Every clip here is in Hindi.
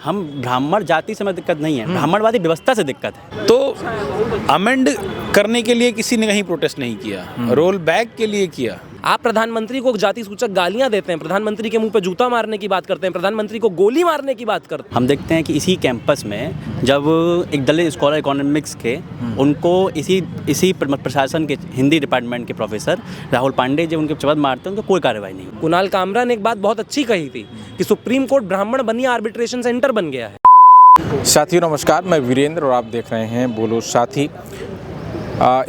हम ब्राह्मण जाति से हमें दिक्कत नहीं है, ब्राह्मणवादी व्यवस्था से दिक्कत है। तो अमेंड करने के लिए किसी ने कहीं प्रोटेस्ट नहीं किया, रोल बैक के लिए किया। आप प्रधानमंत्री को जाति सूचक गालियां देते हैं, प्रधानमंत्री के मुंह पे जूता मारने की बात करते हैं, प्रधानमंत्री को गोली मारने की बात करते हैं। हम देखते हैं कि इसी कैंपस में जब एक दलित स्कॉलर इकोनॉमिक्स के उनको इसी प्रशासन के हिंदी डिपार्टमेंट के प्रोफेसर राहुल पांडे जब उनके शब्द मारते हैं, उनको कोई कार्रवाई नहीं। कुणाल कामरा ने एक बात बहुत अच्छी कही थी कि सुप्रीम कोर्ट ब्राह्मण बनिए आर्बिट्रेशन सेंटर बन गया है। साथियों नमस्कार, मैं वीरेंद्र और आप देख रहे हैं बोलो साथी।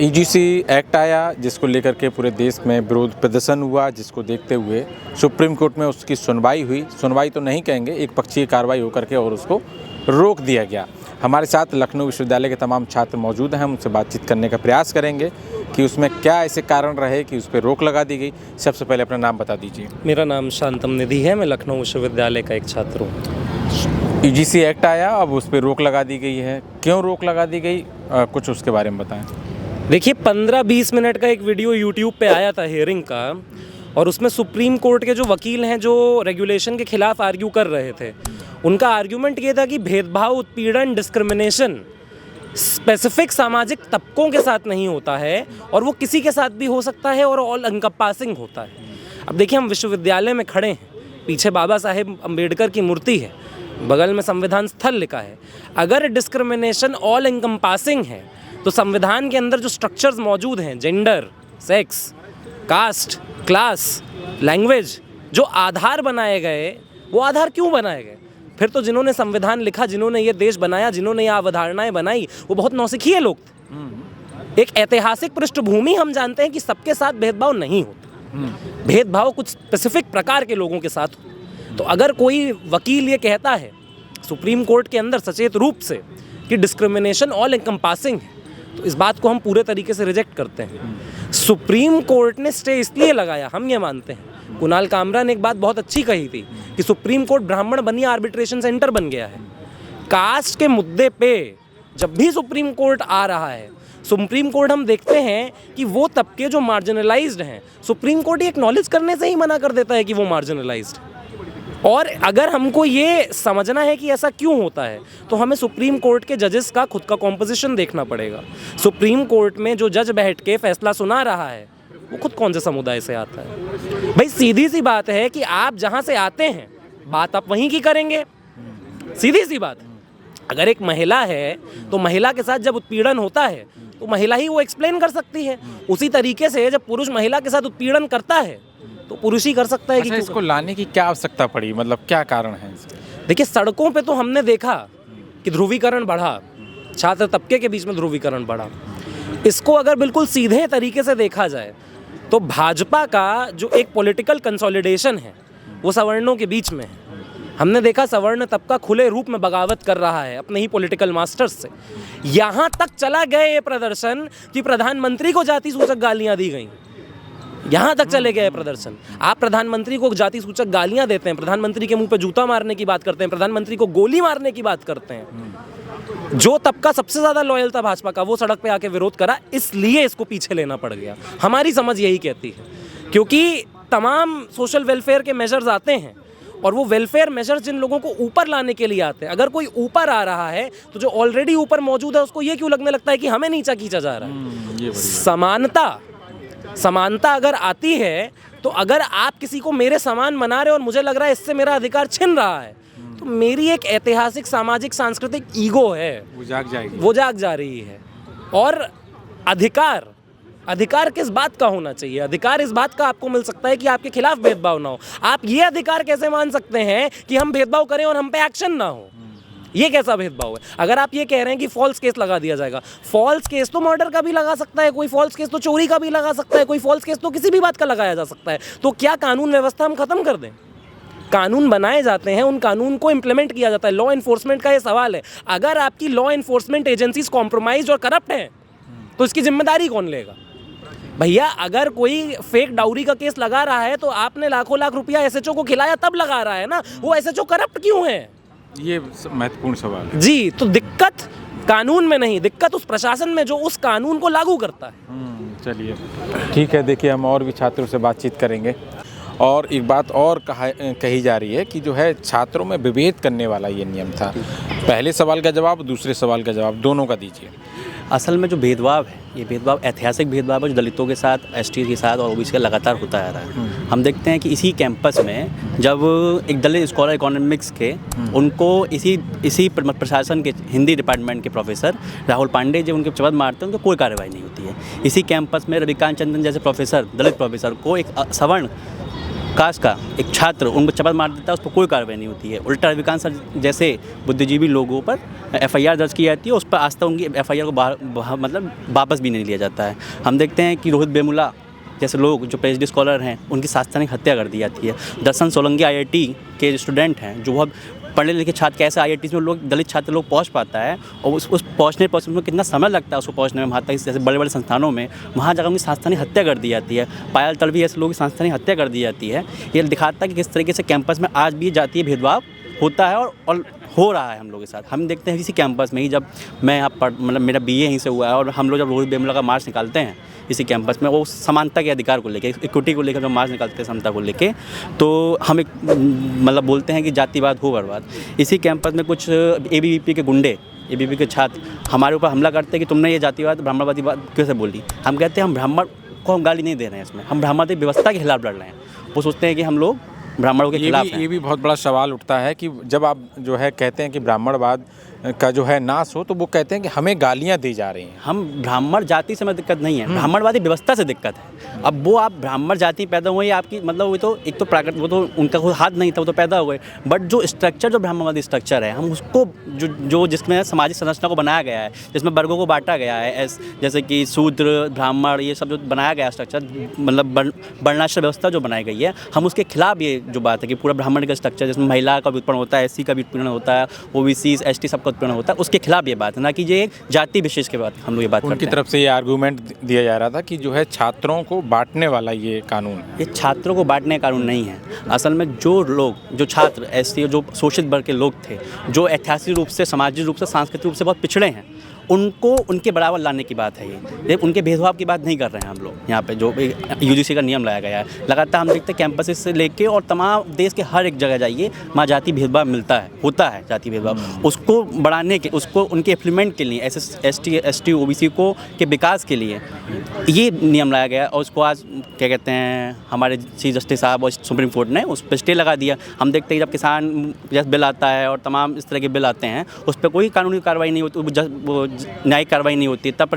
ईजीसी एक्ट आया जिसको लेकर के पूरे देश में विरोध प्रदर्शन हुआ, जिसको देखते हुए सुप्रीम कोर्ट में उसकी सुनवाई हुई। सुनवाई तो नहीं कहेंगे, एक पक्षीय कार्रवाई होकर के और उसको रोक दिया गया। हमारे साथ लखनऊ विश्वविद्यालय के तमाम छात्र मौजूद हैं, उनसे बातचीत करने का प्रयास करेंगे कि उसमें क्या ऐसे कारण रहे कि उस पर रोक लगा दी गई। सबसे पहले अपना नाम बता दीजिए। मेरा नाम शांतम निधि है, मैं लखनऊ विश्वविद्यालय का एक छात्र हूँ। ईजीसी एक्ट आया, अब उस पर रोक लगा दी गई है, क्यों रोक लगा दी गई, कुछ उसके बारे में बताएं। देखिए 15-20 मिनट का एक वीडियो यूट्यूब पे आया था हियरिंग का, और उसमें सुप्रीम कोर्ट के जो वकील हैं जो रेगुलेशन के खिलाफ आर्ग्यू कर रहे थे, उनका आर्ग्यूमेंट ये था कि भेदभाव, उत्पीड़न, डिस्क्रिमिनेशन स्पेसिफिक सामाजिक तबकों के साथ नहीं होता है और वो किसी के साथ भी हो सकता है और ऑल एनकंपासिंग होता है। अब देखिए हम विश्वविद्यालय में खड़े हैं, पीछे बाबा साहेब अम्बेडकर की मूर्ति है, बगल में संविधान स्थल लिखा है। अगर डिस्क्रिमिनेशन ऑल एनकंपासिंग है तो संविधान के अंदर जो स्ट्रक्चर्स मौजूद हैं, gender, sex, caste, class, language, जो आधार बनाए गए, वो आधार क्यों बनाए गए? फिर तो जिन्होंने संविधान लिखा, जिन्होंने ये देश बनाया, जिन्होंने ये अवधारणाएं बनाई, वो बहुत नौसिखिए लोग थे। एक ऐतिहासिक पृष्ठभूमि हम जानते हैं कि सबके साथ भेदभाव नहीं होता, भेदभाव कुछ स्पेसिफिक प्रकार के लोगों के साथ हो। तो अगर कोई वकील ये कहता है सुप्रीम कोर्ट के अंदर सचेत रूप से कि डिस्क्रिमिनेशन ऑल एनकंपासिंग है, तो इस बात को हम पूरे तरीके से रिजेक्ट करते हैं। सुप्रीम कोर्ट ने स्टे इसलिए लगाया, हम ये मानते हैं, कुणाल कामरा ने एक बात बहुत अच्छी कही थी कि सुप्रीम कोर्ट ब्राह्मण बनिए आर्बिट्रेशन सेंटर बन गया है। कास्ट के मुद्दे पे जब भी सुप्रीम कोर्ट आ रहा है, सुप्रीम कोर्ट हम देखते हैं कि वो तबके जो मार्जिनलाइज्ड हैं, सुप्रीम कोर्ट ये एक्नॉलेज करने से ही मना कर देता है कि वो मार्जिनलाइज्ड है। और अगर हमको ये समझना है कि ऐसा क्यों होता है, तो हमें सुप्रीम कोर्ट के जजेस का खुद का कॉम्पोजिशन देखना पड़ेगा। सुप्रीम कोर्ट में जो जज बैठ के फैसला सुना रहा है, वो खुद कौन से समुदाय से आता है? भाई सीधी सी बात है कि आप जहाँ से आते हैं, बात आप वहीं की करेंगे, सीधी सी बात। अगर एक महिला है तो महिला के साथ जब उत्पीड़न होता है तो महिला ही वो एक्सप्लेन कर सकती है। उसी तरीके से जब पुरुष महिला के साथ उत्पीड़न करता है तो पुरुष ही कर सकता है। अच्छा, कि इसको लाने की क्या आवश्यकता पड़ी, मतलब क्या कारण है इसका? देखिए सड़कों पे तो हमने देखा कि ध्रुवीकरण बढ़ा, छात्र तबके के बीच में ध्रुवीकरण बढ़ा। इसको अगर बिल्कुल सीधे तरीके से देखा जाए तो भाजपा का जो एक पॉलिटिकल कंसोलिडेशन है वो सवर्णों के बीच में है। हमने देखा सवर्ण तबका खुले रूप में बगावत कर रहा है अपने ही पॉलिटिकल मास्टर्स से। यहाँ तक चला गए ये प्रदर्शन कि प्रधानमंत्री को जाति सूचक गालियाँ दी गई, यहाँ तक चले गए प्रदर्शन। आप प्रधानमंत्री को जाति सूचक गालियाँ देते हैं, प्रधानमंत्री के मुंह पे जूता मारने की बात करते हैं, प्रधानमंत्री को गोली मारने की बात करते हैं। जो तबका सबसे ज़्यादा लॉयल था भाजपा का, वो सड़क पे आके विरोध करा, इसलिए इसको पीछे लेना पड़ गया। हमारी समझ यही कहती है, क्योंकि तमाम सोशल वेलफेयर के मेजर्स आते हैं और वो वेलफेयर मेजर्स जिन लोगों को ऊपर लाने के लिए आते हैं, अगर कोई ऊपर आ रहा है तो जो ऑलरेडी ऊपर मौजूद है उसको ये क्यों लगने लगता है कि हमें नीचा खींचा जा रहा है? समानता अगर आती है तो अगर आप किसी को मेरे समान मना रहे हो और मुझे लग रहा है इससे मेरा अधिकार छिन रहा है, तो मेरी एक ऐतिहासिक, सामाजिक, सांस्कृतिक ईगो है, वो जाग जा रही है। और अधिकार किस बात का होना चाहिए? अधिकार इस बात का आपको मिल सकता है कि आपके खिलाफ भेदभाव ना हो। आप ये अधिकार कैसे मान सकते हैं कि हम भेदभाव करें और हम पे एक्शन ना हो? ये कैसा भेदभाव है? अगर आप ये कह रहे हैं कि फॉल्स केस लगा दिया जाएगा, फॉल्स केस तो मर्डर का भी लगा सकता है कोई, फॉल्स केस तो चोरी का भी लगा सकता है कोई, फॉल्स केस तो किसी भी बात का लगाया जा सकता है। तो क्या कानून व्यवस्था हम खत्म कर दें? कानून बनाए जाते हैं, उन कानून को इम्प्लीमेंट किया जाता है। लॉ इन्फोर्समेंट का ये सवाल है। अगर आपकी लॉ इन्फोर्समेंट एजेंसीज कॉम्प्रोमाइज और करप्ट हैं तो इसकी जिम्मेदारी कौन लेगा? भैया अगर कोई फेक डाउरी का केस लगा रहा है तो आपने लाखों लाख रुपया एसएचओ को खिलाया तब लगा रहा है ना, वो एसएचओ करप्ट क्यों है? ये महत्वपूर्ण सवाल है जी। तो दिक्कत कानून में नहीं, दिक्कत उस प्रशासन में जो उस कानून को लागू करता है। चलिए ठीक है, देखिए हम और भी छात्रों से बातचीत करेंगे और एक बात और कही जा रही है कि जो है छात्रों में विभेद करने वाला ये नियम था। पहले सवाल का जवाब, दूसरे सवाल का जवाब, दोनों का दीजिए। असल में जो भेदभाव है, ये भेदभाव ऐतिहासिक भेदभाव है जो दलितों के साथ, एसटी के साथ और ओबीसी का लगातार होता आ रहा है। हम देखते हैं कि इसी कैंपस में जब एक दलित स्कॉलर इकोनॉमिक्स के उनको इसी प्रशासन के हिंदी डिपार्टमेंट के प्रोफेसर राहुल पांडे जी उनके चबद मारते हैं, उनको कोई कार्रवाई नहीं होती है। इसी कैंपस में रविकांत चंद्रन जैसे प्रोफेसर, दलित प्रोफेसर को एक सवर्ण कास्ट का एक छात्र उनको चपत मार देता है, उस पर कोई कार्रवाई नहीं होती है। उल्टा रविकांत सर जैसे बुद्धिजीवी लोगों पर एफआईआर दर्ज की जाती है, उस पर आज तक उनकी एफआईआर को मतलब वापस भी नहीं लिया जाता है। हम देखते हैं कि रोहित वेमुला जैसे लोग जो पीएचडी स्कॉलर हैं, उनकी सांस्थानिक हत्या कर दी जाती है। दर्शन सोलंकी आईआईटी के स्टूडेंट हैं, जो बहुत पढ़े लिखे छात्र, कैसे आईआईटी में लोग, दलित छात्र लोग पहुंच पाता है, और उस पहुंचने में कितना समय लगता है उसको पहुंचने में वहाँ तक, जैसे बड़े बड़े संस्थानों में वहाँ जाकर उनकी सांस्थानिक हत्या कर दी जाती है। पायल तड़वी ऐसे लोगों की सांस्थानिक हत्या कर दी जाती है। ये दिखाता है कि किस तरीके से कैंपस में आज भी जातीय भेदभाव होता है और हो रहा है हम लोग के साथ। हम देखते हैं इसी कैंपस में ही, जब मैं यहाँ मतलब मेरा बीए यहीं से हुआ है, और हम लोग जब रोहित वेमुला का मार्च निकालते हैं इसी कैंपस में, वो समानता के अधिकार को लेके, इक्विटी को लेकर जब मार्च निकालते हैं, समता को लेके, तो हम एक मतलब बोलते हैं कि जातिवाद हो बर्बाद। इसी कैंपस में कुछ एबीवीपी के गुंडे, एबीवीपी के छात्र हमारे ऊपर हमला करते हैं कि तुमने ये जातिवाद, ब्राह्मणवादी बात कैसे बोली। हम कहते हैं हम ब्राह्मण को हम गाली नहीं दे रहे हैं, इसमें हम ब्राह्मणवादी व्यवस्था के खिलाफ लड़ रहे हैं। वो सोचते हैं कि हम लोग ब्राह्मणों के खिलाफ हैं। ये भी बहुत बड़ा सवाल उठता है कि जब आप जो है कहते हैं कि ब्राह्मणवाद का जो है नाश हो, तो वो कहते हैं कि हमें गालियां दी जा रही हैं। हम ब्राह्मण जाति से में दिक्कत नहीं है, ब्राह्मणवादी व्यवस्था से दिक्कत है। अब वो आप ब्राह्मण जाति पैदा हुए आपकी, मतलब वो तो एक तो प्राकृत, वो तो उनका कोई हाथ नहीं था, वो तो पैदा हुए। बट जो स्ट्रक्चर, जो ब्राह्मणवादी स्ट्रक्चर है, हम उसको जो जिसमें सामाजिक संरचना को बनाया गया है, जिसमें वर्गों को बांटा गया है, जैसे कि शूद्र, ब्राह्मण, ये सब जो बनाया गया स्ट्रक्चर, मतलब वर्णाश्रम व्यवस्था जो बनाई गई है, हम उसके खिलाफ ये जो बात है कि पूरा ब्राह्मण का स्ट्रक्चर जिसमें महिला का भी उत्पन्न होता है, एससी का भी उत्पन्न होता है, ओबीसी, एसटी सबका उत्पन्न होता है, उसके खिलाफ ये बात है, ना कि ये जाति विशेष के बात हम लोग ये बात करते हैं। उनकी तरफ से ये आर्गूमेंट दिया जा रहा था कि जो है छात्रों को बांटने वाला ये कानून, ये छात्रों को बांटने का कानून नहीं है। असल में जो लोग, जो छात्र, एससी, जो शोषित वर्ग के लोग थे, जो ऐतिहासिक रूप से, सामाजिक रूप से, सांस्कृतिक रूप से बहुत पिछड़े हैं, उनको उनके बराबर लाने की बात है। ये उनके भेदभाव की बात नहीं कर रहे हैं हम लोग यहाँ पे। जो यूजीसी का नियम लाया गया है, लगातार हम देखते हैं कैंपस से लेके और तमाम देश के हर एक जगह जाइए, वहाँ जाति भेदभाव मिलता है, होता है जाति भेदभाव। उसको बढ़ाने के, उसको उनके इम्प्लीमेंट के लिए, एसटी ओबीसी को के विकास के लिए ये नियम लाया गया। और उसको आज क्या कहते हैं, हमारे चीफ जस्टिस साहब और सुप्रीम कोर्ट ने उस पर स्टे लगा दिया। हम देखते हैं जब किसान जैसे बिल आता है और तमाम इस तरह के बिल आते हैं, उस पर कोई कानूनी कार्रवाई नहीं होती, न्यायिक कार्रवाई नहीं होती, तब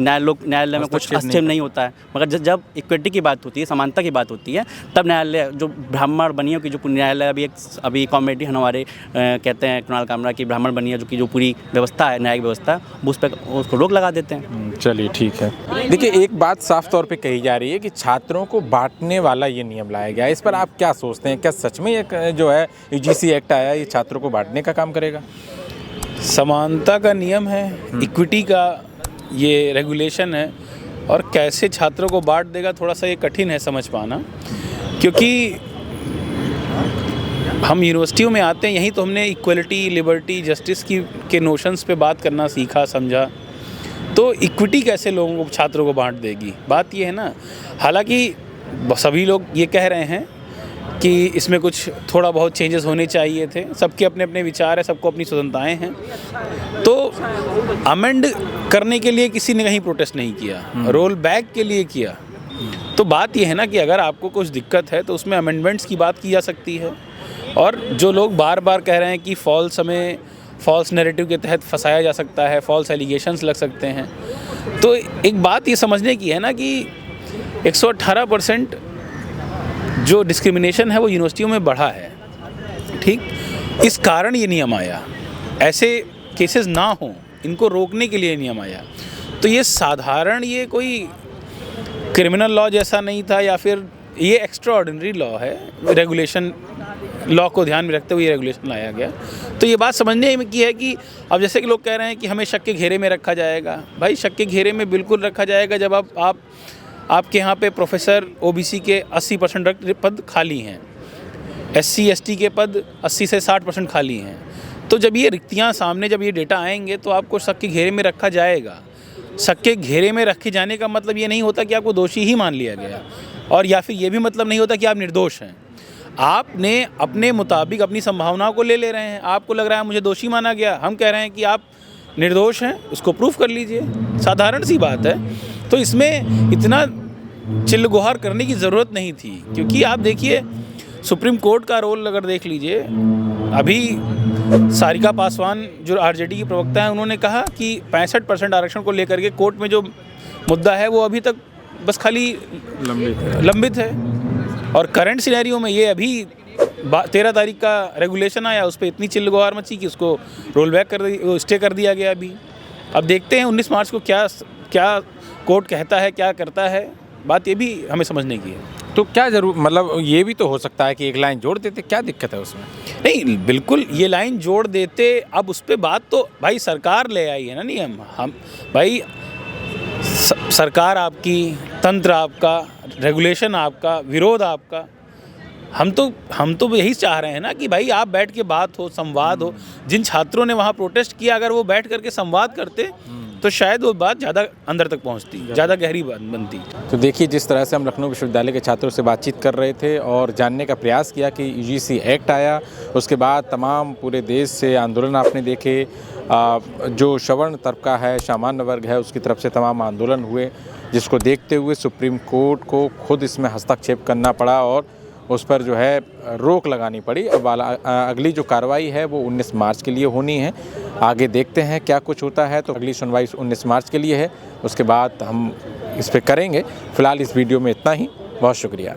न्यायालय में कुछ हस्तक्षेप नहीं होता है। मगर जब इक्विटी की बात होती है, समानता की बात होती है, तब न्यायालय, जो ब्राह्मण बनियों की जो न्यायालय, अभी कॉमेडी है हमारे कहते हैं कुणाल कामरा की, ब्राह्मण बनिया जो की जो पूरी व्यवस्था है, न्यायिक व्यवस्था, उस पर उसको रोक लगा देते हैं। चलिए ठीक है। देखिए, एक बात साफ तौर पे कही जा रही है कि छात्रों को बांटने वाला ये नियम लाया गया है। इस पर आप क्या सोचते हैं? क्या सच में ये जो है यूजीसी एक्ट आया, ये छात्रों को बांटने का काम करेगा? समानता का नियम है, इक्विटी का ये रेगुलेशन है, और कैसे छात्रों को बांट देगा, थोड़ा सा ये कठिन है समझ पाना। क्योंकि हम यूनिवर्सिटियों में आते हैं, यहीं तो हमने इक्वलिटी, लिबर्टी, जस्टिस के नोशंस पे बात करना सीखा, समझा। तो इक्विटी कैसे लोगों को, छात्रों को बांट देगी? बात ये है ना। हालांकि सभी लोग ये कह रहे हैं कि इसमें कुछ थोड़ा बहुत चेंजेस होने चाहिए थे। सबके अपने अपने विचार है, सबको अपनी स्वतंत्रताएं हैं। तो अमेंड करने के लिए किसी ने कहीं प्रोटेस्ट नहीं किया, रोल बैक के लिए किया। तो बात यह है ना कि अगर आपको कुछ दिक्कत है तो उसमें अमेंडमेंट्स की बात की जा सकती है। और जो लोग बार बार कह रहे हैं कि फॉल्स नैरेटिव के तहत फंसाया जा सकता है, फॉल्स एलिगेशंस लग सकते हैं, तो एक बात ये समझने की है ना कि 118% जो डिस्क्रिमिनेशन है वो यूनिवर्सिटियों में बढ़ा है। ठीक, इस कारण ये नियम आया, ऐसे केसेस ना हो, इनको रोकने के लिए नियम आया। तो ये साधारण, ये कोई क्रिमिनल लॉ जैसा नहीं था, या फिर ये एक्स्ट्रा ऑर्डिनरी लॉ है। रेगुलेशन, लॉ को ध्यान में रखते हुए ये रेगुलेशन लाया गया। तो ये बात समझने में की है कि अब जैसे कि लोग कह रहे हैं कि हमें शक के घेरे में रखा जाएगा। भाई, शक के घेरे में बिल्कुल रखा जाएगा जब आपके यहाँ पे प्रोफेसर ओबीसी के 80% पद खाली हैं, एससी एसटी के पद 80 से 60% खाली हैं। तो जब ये रिक्तियाँ सामने, जब ये डेटा आएंगे, तो आपको शक के घेरे में रखा जाएगा। शक के घेरे में रखे जाने का मतलब ये नहीं होता कि आपको दोषी ही मान लिया गया। और या फिर ये भी मतलब नहीं होता कि आप निर्दोष हैं। आपने अपने मुताबिक अपनी संभावनाओं को ले रहे हैं। आपको लग रहा है मुझे दोषी माना गया, हम कह रहे हैं कि आप निर्दोष हैं, उसको प्रूफ कर लीजिए, साधारण सी बात है। तो इसमें इतना चिल्लगुहार करने की ज़रूरत नहीं थी, क्योंकि आप देखिए सुप्रीम कोर्ट का रोल अगर देख लीजिए, अभी सारिका पासवान जो आरजेडी की प्रवक्ता है, उन्होंने कहा कि 65% आरक्षण को लेकर के कोर्ट में जो मुद्दा है वो अभी तक बस खाली लंबित है। और करंट सिनेरियो में ये अभी 13 तारीख का रेगुलेशन आया, उस पर इतनी चिल्लगुहार मची कि उसको रोल बैक स्टे कर दिया गया अभी। अब देखते हैं 19 मार्च को क्या कोर्ट कहता है, क्या करता है। बात ये भी हमें समझने की है। तो क्या जरूर मतलब ये भी तो हो सकता है कि एक लाइन जोड़ देते, क्या दिक्कत है उसमें? नहीं, बिल्कुल ये लाइन जोड़ देते। अब उस पर बात तो भाई सरकार ले आई है ना नियम। हम भाई सरकार आपकी, तंत्र आपका, रेगुलेशन आपका, विरोध आपका। हम तो यही चाह रहे हैं ना कि भाई आप बैठ के बात हो, संवाद हो। जिन छात्रों ने वहाँ प्रोटेस्ट किया, अगर वो बैठ करके संवाद करते तो शायद वो बात ज़्यादा अंदर तक पहुँचती, ज़्यादा गहरी बात बनती। तो देखिए, जिस तरह से हम लखनऊ विश्वविद्यालय के छात्रों से बातचीत कर रहे थे और जानने का प्रयास किया कि यूजीसी एक्ट आया, उसके बाद तमाम पूरे देश से आंदोलन आपने देखे। जो सवर्ण तबका है, सामान्य वर्ग है, उसकी तरफ से तमाम आंदोलन हुए, जिसको देखते हुए सुप्रीम कोर्ट को खुद इसमें हस्तक्षेप करना पड़ा और उस पर जो है रोक लगानी पड़ी। अब अगली जो कार्रवाई है वो 19 मार्च के लिए होनी है। आगे देखते हैं क्या कुछ होता है। तो अगली सुनवाई 19 मार्च के लिए है, उसके बाद हम इस पर करेंगे। फ़िलहाल इस वीडियो में इतना ही। बहुत शुक्रिया।